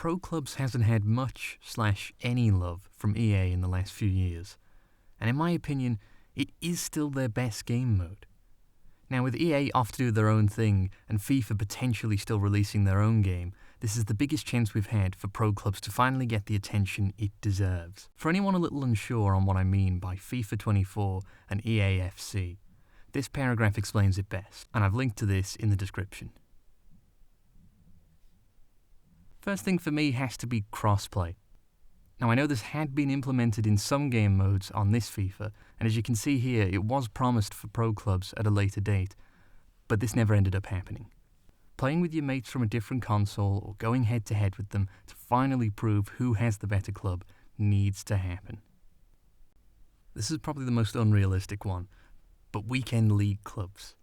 Pro Clubs hasn't had much/any love from EA in the last few years, and in my opinion, it is still their best game mode. Now, with EA off to do their own thing and FIFA potentially still releasing their own game, this is the biggest chance we've had for Pro Clubs to finally get the attention it deserves. For anyone a little unsure on what I mean by FIFA 24 and EA FC, this paragraph explains it best, and I've linked to this in the description. First thing for me has to be crossplay. Now, I know this had been implemented in some game modes on this FIFA, and as you can see here, it was promised for Pro Clubs at a later date, but this never ended up happening. Playing with your mates from a different console or going head to head with them to finally prove who has the better club needs to happen. This is probably the most unrealistic one, but weekend league clubs.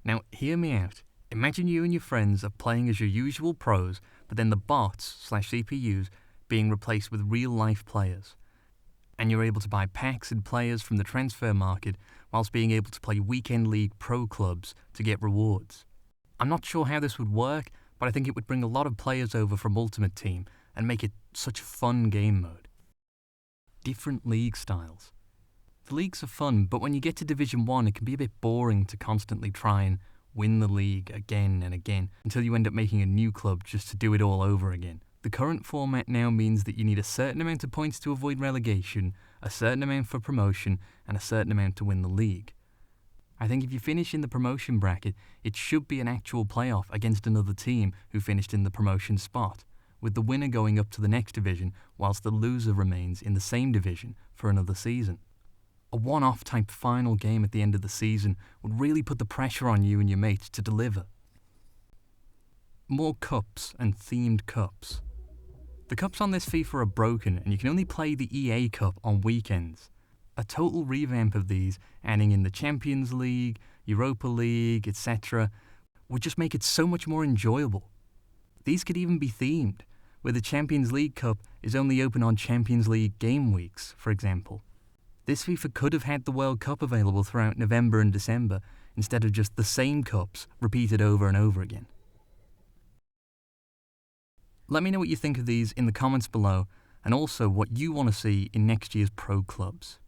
Now, hear me out. Imagine you and your friends are playing as your usual pros, but then the bots/CPUs being replaced with real-life players. And you're able to buy packs and players from the transfer market whilst being able to play weekend league pro clubs to get rewards. I'm not sure how this would work, but I think it would bring a lot of players over from Ultimate Team and make it such a fun game mode. Different league styles. The leagues are fun, but when you get to Division 1, it can be a bit boring to constantly try and win the league again and again until you end up making a new club just to do it all over again. The current format now means that you need a certain amount of points to avoid relegation, a certain amount for promotion, and a certain amount to win the league. I think if you finish in the promotion bracket, it should be an actual playoff against another team who finished in the promotion spot, with the winner going up to the next division whilst the loser remains in the same division for another season. A one-off type final game at the end of the season would really put the pressure on you and your mates to deliver. More cups and themed cups. The cups on this FIFA are broken and you can only play the EA Cup on weekends. A total revamp of these, adding in the Champions League, Europa League, etc., would just make it so much more enjoyable. These could even be themed, where the Champions League Cup is only open on Champions League game weeks, for example. This FIFA could have had the World Cup available throughout November and December, instead of just the same cups repeated over and over again. Let me know what you think of these in the comments below, and also what you want to see in next year's Pro Clubs.